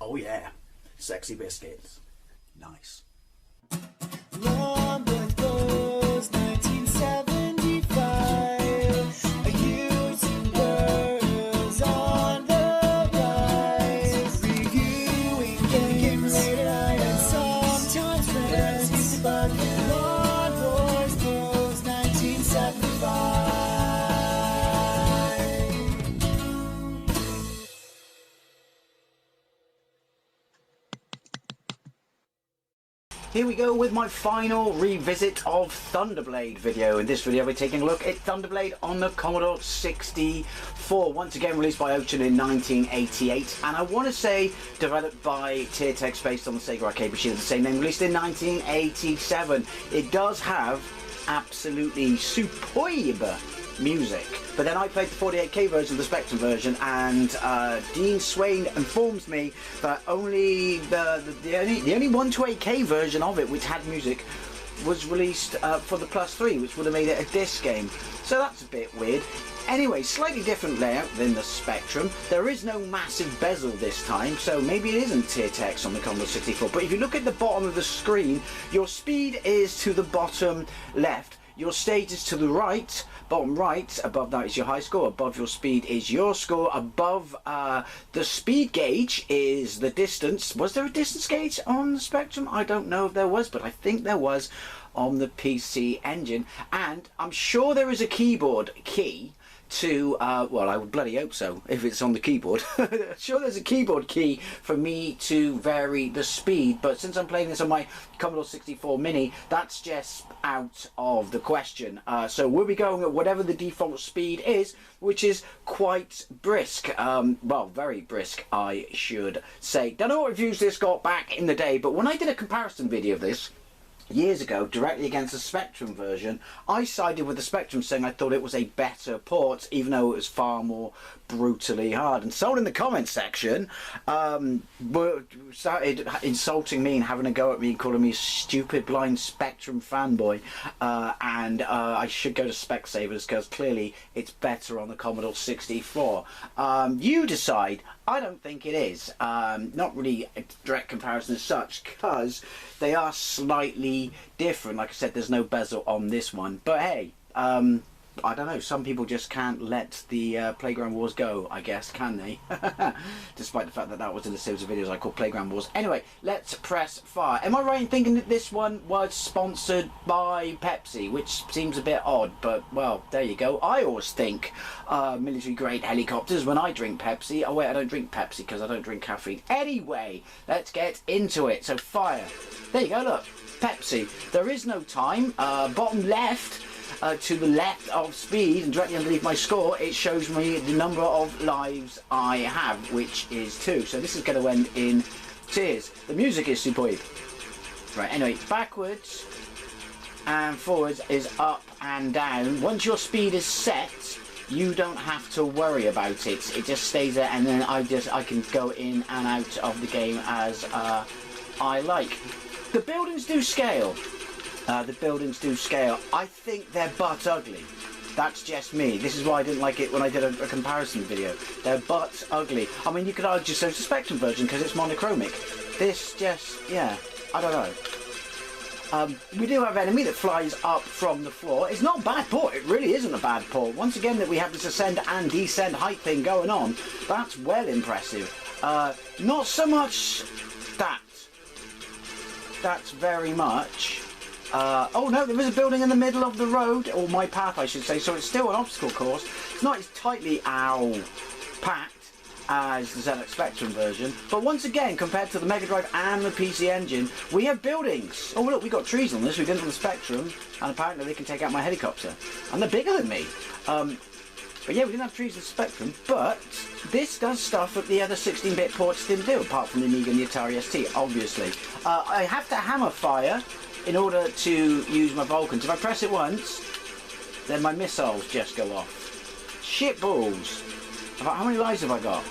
Oh yeah, sexy biscuits. Nice. Long was 1975. A YouTuber on the rise, reviewing games late at night and sometimes friends. But Long Wars Bros 1975. Here we go with my final revisit of Thunderblade video. In this video we're taking a look at Thunderblade on the Commodore 64, once again released by Ocean in 1988, and I want to say developed by Tiertex based on the Sega arcade machine of the same name, released in 1987. It does have absolutely superb music, but then I played the 48K version, the Spectrum version, and Dean Swain informs me that the only 128K version of it which had music was released for the Plus 3, which would have made it a disc game. So that's a bit weird. Anyway, slightly different layout than the Spectrum. There is no massive bezel this time, so maybe it isn't Tiertex on the Commodore 64. But if you look at the bottom of the screen, your speed is to the bottom left. Your stage is to the right, bottom right. Above that is your high score. Above your speed is your score. Above the speed gauge is the distance. Was there a distance gauge on the Spectrum? I don't know if there was, but I think there was on the PC Engine. And I'm sure there is a keyboard key to, well, I would bloody hope so, if it's on the keyboard. Sure, there's a keyboard key for me to vary the speed, but since I'm playing this on my Commodore 64 Mini, that's just out of the question. So we'll be going at whatever the default speed is, which is quite brisk. Well, very brisk, I should say. Don't know what reviews this got back in the day, but when I did a comparison video of this years ago, directly against the Spectrum version, I sided with the Spectrum, saying I thought it was a better port, even though it was far more brutally hard. And someone in the comments section started insulting me and having a go at me, calling me a stupid blind Spectrum fanboy, and I should go to Specsavers because clearly it's better on the Commodore 64. You decide. I don't think it is. Not really a direct comparison as such, because they are slightly different. Like I said, there's no bezel on this one, but hey, I don't know, some people just can't let the Playground Wars go, I guess, can they? Despite the fact that that was in a series of videos I called Playground Wars. Anyway, let's press fire. Am I right in thinking that this one was sponsored by Pepsi, which seems a bit odd, but, well, there you go. I always think military-grade helicopters when I drink Pepsi. Oh, wait, I don't drink Pepsi because I don't drink caffeine. Anyway, let's get into it. So, fire. There you go, look. Pepsi. There is no time. Bottom left. To the left of speed and directly underneath my score, it shows me the number of lives I have, which is 2. So this is going to end in tears. The music is superb. Right, anyway, backwards and forwards is up and down. Once your speed is set, you don't have to worry about it. It just stays there, and then I can go in and out of the game as I like. The buildings do scale. The buildings do scale. I think they're butt ugly. That's just me. This is why I didn't like it when I did a comparison video. They're butt ugly. I mean, you could argue so it's a Spectrum version because it's monochromic. This just, yeah, I don't know. We do have enemy that flies up from the floor. It's not a bad port. It really isn't a bad port. Once again, that we have this ascend and descend height thing going on. That's well impressive. Not so much that. That's very much. Oh no, there is a building in the middle of the road, or my path I should say, so it's still an obstacle course. It's not as tightly packed as the ZX Spectrum version, but once again, compared to the Mega Drive and the PC Engine, we have buildings. Oh look, we got trees on this, we didn't on the Spectrum, and apparently they can take out my helicopter. And they're bigger than me. But yeah, we didn't have trees in the Spectrum, but this does stuff that the other 16-bit ports didn't do, apart from the Amiga and the Atari ST, obviously. I have to hammer fire in order to use my Vulcans. If I press it once, then my missiles just go off. Shit balls. How many lives have I got?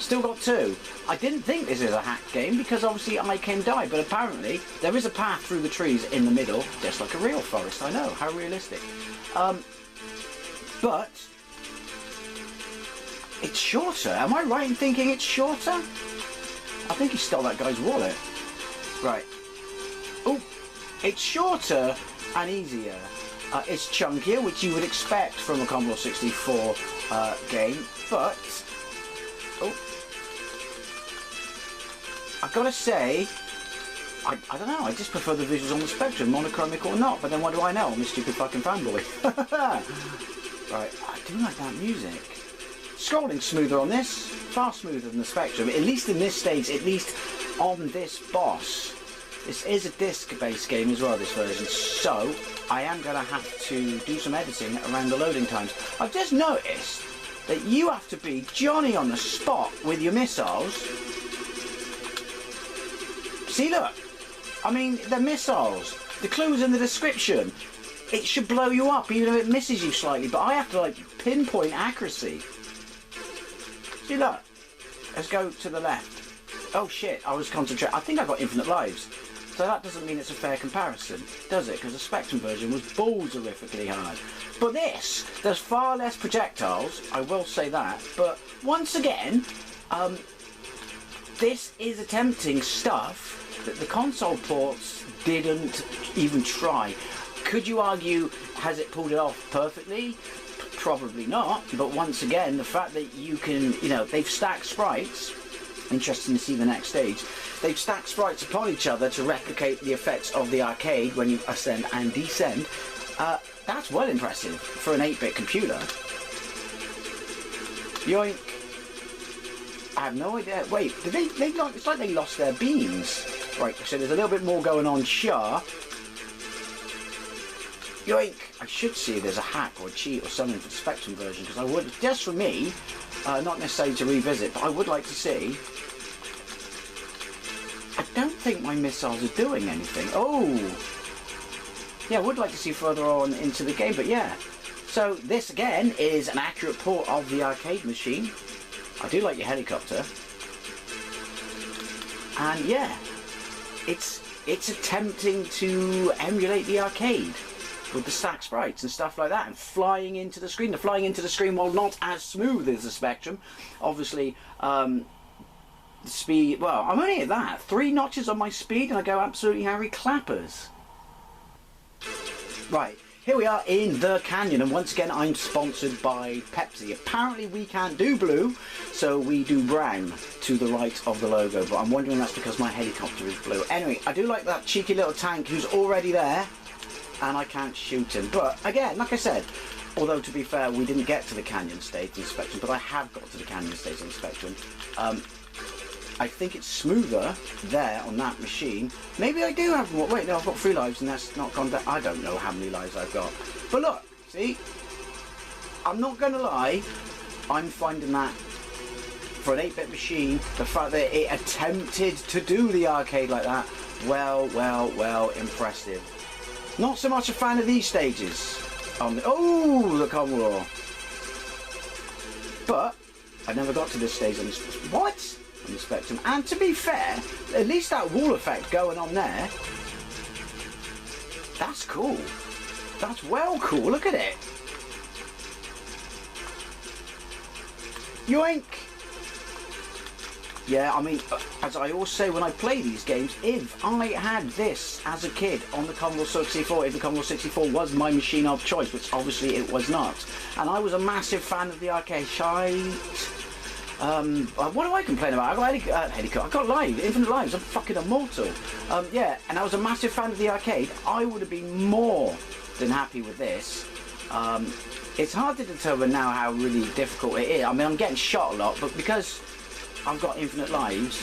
Still got 2. I didn't think this is a hacked game because obviously I can die, but apparently there is a path through the trees in the middle, just like a real forest. I know, how realistic. But It's shorter. Am I right in thinking it's shorter? I think he stole that guy's wallet. Right. Oh, it's shorter and easier. It's chunkier, which you would expect from a Commodore 64 game, but oh, I've got to say, I don't know. I just prefer the visuals on the Spectrum, monochromic or not. But then what do I know? I'm a stupid fucking fanboy. Right, I do like that music. Scrolling smoother on this, far smoother than the Spectrum. At least in this stage, at least on this boss. This is a disc-based game as well, this version, so I am going to have to do some editing around the loading times. I've just noticed that you have to be Johnny on the spot with your missiles. See, look. I mean, the missiles, the clues in the description. It should blow you up even if it misses you slightly, but I have to, like, pinpoint accuracy. See, look. Let's go to the left. Oh, shit, I was concentrating. I think I got infinite lives. So that doesn't mean it's a fair comparison, does it? Because the Spectrum version was balls-horrifically hard. But this, there's far less projectiles, I will say that. But once again, this is attempting stuff that the console ports didn't even try. Could you argue, has it pulled it off perfectly? Probably not. But once again, the fact that you can, you know, they've stacked sprites. Interesting to see the next stage. They've stacked sprites upon each other to replicate the effects of the arcade when you ascend and descend. That's well impressive for an 8-bit computer. Yoink. I have no idea. Wait, did they it's like they lost their beams. Right, so there's a little bit more going on, sure. Yoink. I should see if there's a hack or a cheat or something for the Spectrum version, because I would, just for me, not necessarily to revisit, but I would like to see. I don't think my missiles are doing anything. Oh! Yeah, I would like to see further on into the game, but yeah. So this, again, is an accurate port of the arcade machine. I do like your helicopter. And yeah, it's attempting to emulate the arcade with the stack sprites and stuff like that, and flying into the screen. The flying into the screen, while not as smooth as the Spectrum, obviously, the speed, well, I'm only at that. 3 notches on my speed and I go absolutely Harry Clappers. Right, here we are in the canyon, and once again I'm sponsored by Pepsi. Apparently we can't do blue, so we do brown to the right of the logo, but I'm wondering that's because my helicopter is blue. Anyway, I do like that cheeky little tank who's already there, and I can't shoot him. But again, like I said, although to be fair, we didn't get to the canyon stage in the Spectrum, but I have got to the canyon stage in the Spectrum. I think it's smoother there on that machine. Maybe I do have more. Wait, no, I've got 3 lives and that's not gone down. I don't know how many lives I've got. But look, see? I'm not going to lie. I'm finding that for an 8-bit machine, the fact that it attempted to do the arcade like that, well, impressive. Not so much a fan of these stages. Oh, the Commodore. But I never got to this stage on this. What? On the Spectrum. And to be fair, at least that wall effect going on there, that's cool. That's well cool. Look at it. Yoink. Yeah, I mean, as I always say when I play these games, if I had this as a kid on the Commodore 64, if the Commodore 64 was my machine of choice, which obviously it was not, and I was a massive fan of the arcade shite. What do I complain about? I got helicopter. I got live, infinite lives. I'm fucking immortal. Yeah, and I was a massive fan of the arcade. I would have been more than happy with this. It's hard to determine now how really difficult it is. I mean, I'm getting shot a lot, but because I've got infinite lives,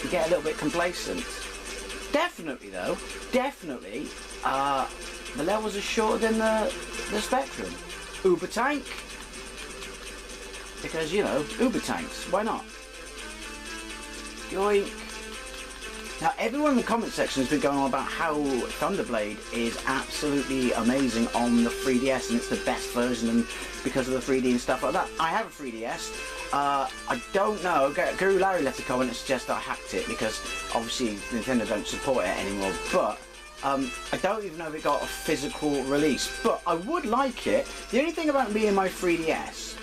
you get a little bit complacent. Definitely, though, definitely, the levels are shorter than the Spectrum. Uber tank. Because, you know, Uber tanks, why not? Yoink. Now, everyone in the comment section has been going on about how Thunderblade is absolutely amazing on the 3DS and it's the best version and because of the 3D and stuff like that. I have a 3DS. I don't know. Guru Larry left a comment and suggested I hacked it because obviously Nintendo don't support it anymore. But I don't even know if it got a physical release. But I would like it. The only thing about me and my 3DS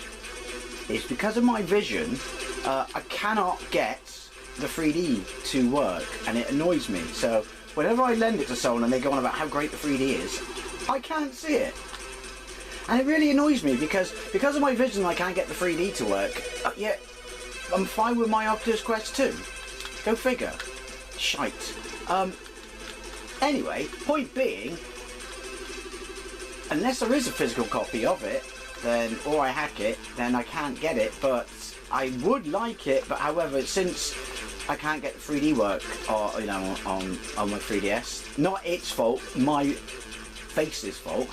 is because of my vision, I cannot get the 3D to work, and it annoys me. So whenever I lend it to someone and they go on about how great the 3D is, I can't see it. And it really annoys me because of my vision I can't get the 3D to work, yet I'm fine with my Oculus Quest 2. Go figure. Shite. Anyway, point being, unless there is a physical copy of it, then, or I hack it, then I can't get it, but I would like it. But however, since I can't get the 3D work, or you know, on my 3DS, not its fault, my face's fault.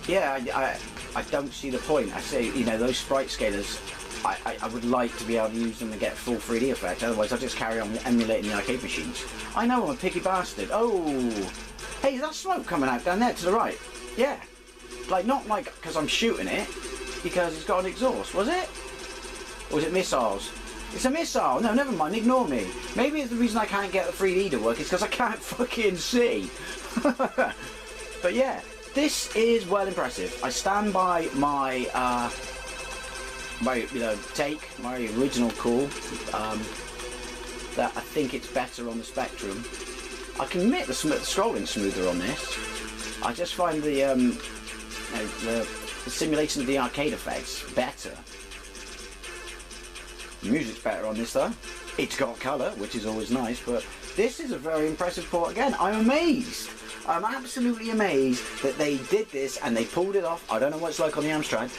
Yeah, I don't see the point. I say, you know, those sprite scalers, I would like to be able to use them to get full 3D effect. Otherwise, I'll just carry on emulating the arcade machines. I know, I'm a picky bastard. Oh, hey, is that smoke coming out down there to the right? Yeah, like not like because I'm shooting it, because it's got an exhaust. Was it? Or was it missiles? It's a missile. No, never mind. Ignore me. Maybe it's the reason I can't get the 3D to work is because I can't fucking see. But yeah, this is well impressive. I stand by my my original call, that I think it's better on the Spectrum. I can admit the scrolling's smoother on this. I just find the simulation of the arcade effects better. The music's better on this though. It's got colour, which is always nice, but this is a very impressive port again. I'm amazed. I'm absolutely amazed that they did this and they pulled it off. I don't know what it's like on the Amstrad.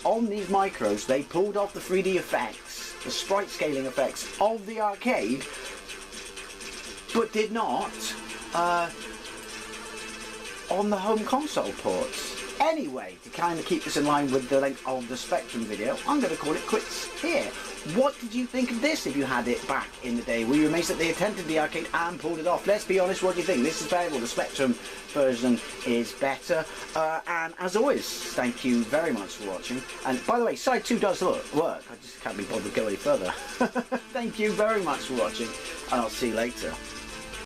On these micros, they pulled off the 3D effects, the sprite scaling effects of the arcade, but did not on the home console ports. Anyway, to kind of keep this in line with the length of the Spectrum video, I'm going to call it quits here. What did you think of this if you had it back in the day? Were you amazed that they attempted the arcade and pulled it off? Let's be honest, what do you think? This is better, the Spectrum version is better. And as always, thank you very much for watching. And by the way, side 2 does work. I just can't be bothered to go any further. Thank you very much for watching, and I'll see you later.